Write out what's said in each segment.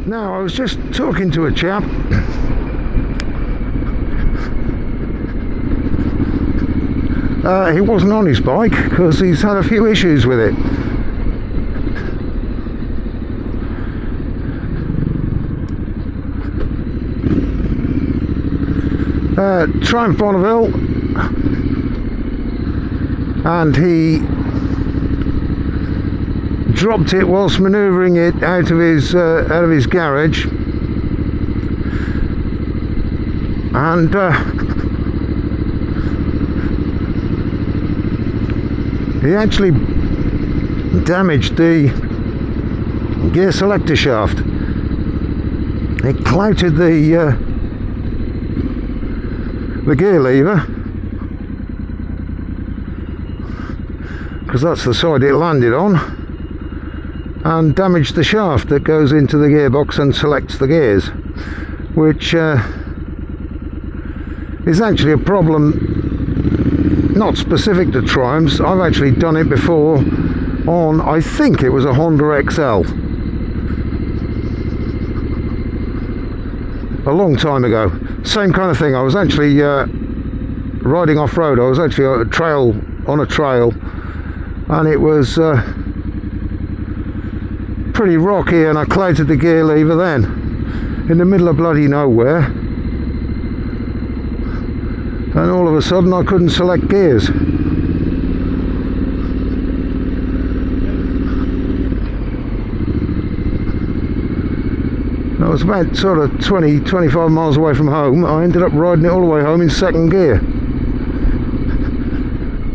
Now, I was just talking to a chap he wasn't on his bike because he's had a few issues with it. Triumph Bonneville, and he dropped it whilst manoeuvring it out of his garage, and he actually damaged the gear selector shaft. It clouted the gear lever, because that's the side it landed on, and damaged the shaft that goes into the gearbox and selects the gears, which is actually a problem not specific to Triumphs. I've actually done it before on, I think it was a Honda XL, a long time ago. Same kind of thing. I was actually riding off-road. I was actually on a trail, and it was pretty rocky, and I clouted the gear lever then in the middle of bloody nowhere, and all of a sudden I couldn't select gears. I was about sort of 20-25 miles away from home. I ended up riding it all the way home in second gear.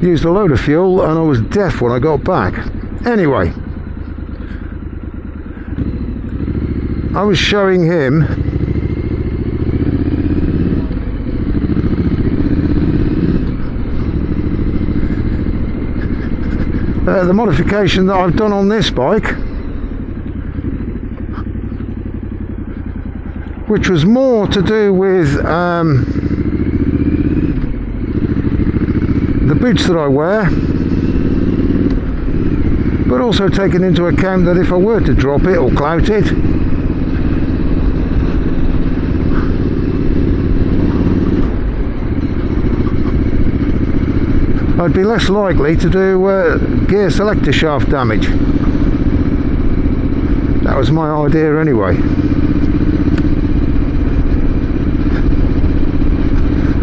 Used a load of fuel, and I was deaf when I got back. Anyway, I was showing him the modification that I've done on this bike, which was more to do with the boots that I wear, but also taking into account that if I were to drop it or clout it, I'd be less likely to do gear selector shaft damage. That was my idea anyway.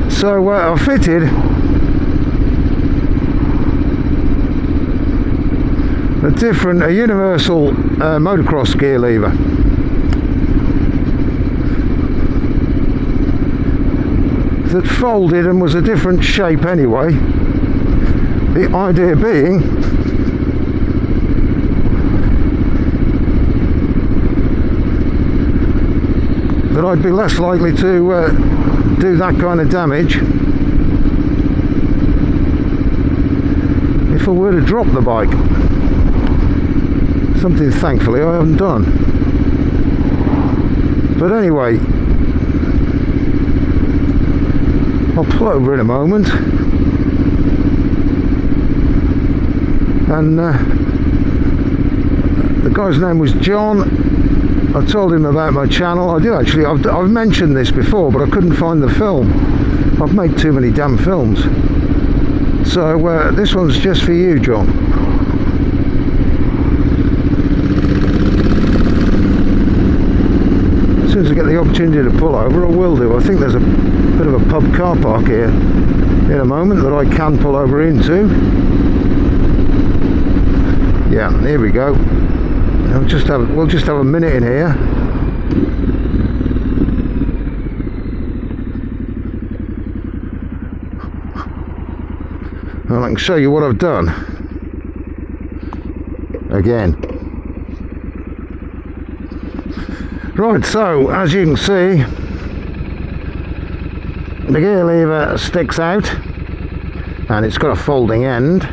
So I fitted a universal motocross gear lever. That folded and was a different shape anyway. The idea being that I'd be less likely to do that kind of damage if I were to drop the bike. Something thankfully I haven't done. But anyway, I'll pull over in a moment, and the guy's name was John. I told him about my channel. I did actually. I've mentioned this before, but I couldn't find the film. I've made too many damn films. So this one's just for you, John. As soon as I get the opportunity to pull over, I will do. I think there's a bit of a pub car park here in a moment that I can pull over into. Yeah, here we go. We'll just have a minute in here. And I can show you what I've done. Again. Right, so as you can see, the gear lever sticks out, and it's got a folding end.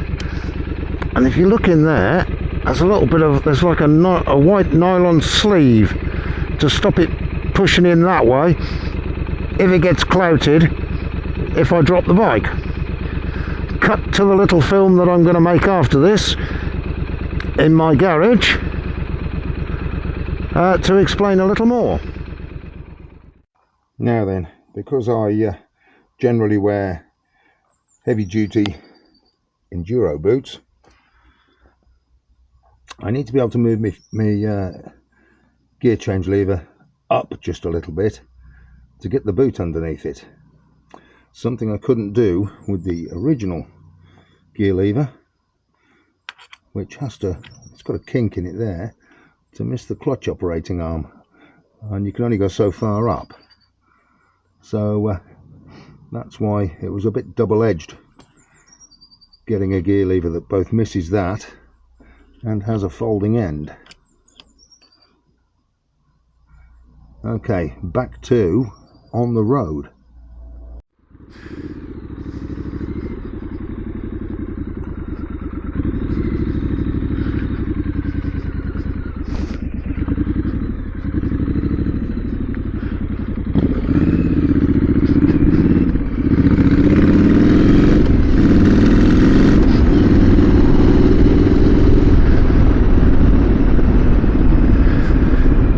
And if you look in there, there's like a white nylon sleeve to stop it pushing in that way if it gets clouted if I drop the bike. Cut to the little film that I'm going to make after this in my garage, to explain a little more. Now then, because I generally wear heavy duty enduro boots, I need to be able to move my gear change lever up just a little bit to get the boot underneath it. Something I couldn't do with the original gear lever, which it's got a kink in it there to miss the clutch operating arm, and you can only go so far up. So that's why it was a bit double-edged, getting a gear lever that both misses that and has a folding end. Okay, back to on the road.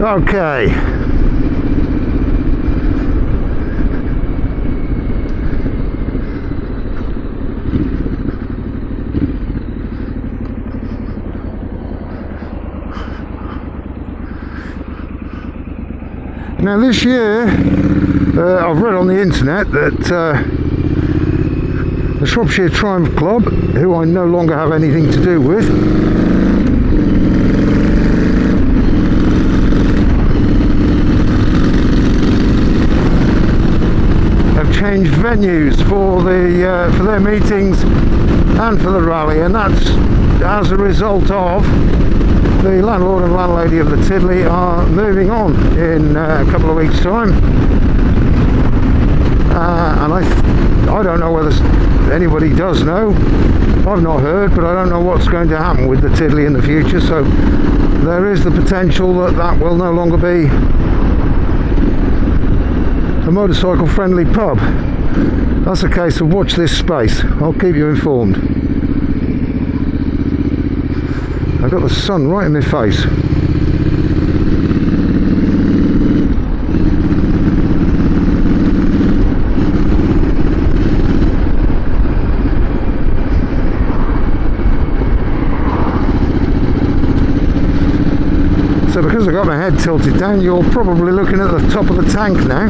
Okay. Now this year, I've read on the internet that the Shropshire Triumph Club, who I no longer have anything to do with, changed venues for their meetings and for the rally, and that's as a result of the landlord and landlady of the Tiddly are moving on in a couple of weeks' time, and I don't know whether anybody does know. I've not heard, but I don't know what's going to happen with the Tiddly in the future, so there is the potential that will no longer be a motorcycle friendly pub. That's a case of watch this space. I'll keep you informed. I've got the sun right in my face. So because I've got my head tilted down, you're probably looking at the top of the tank now.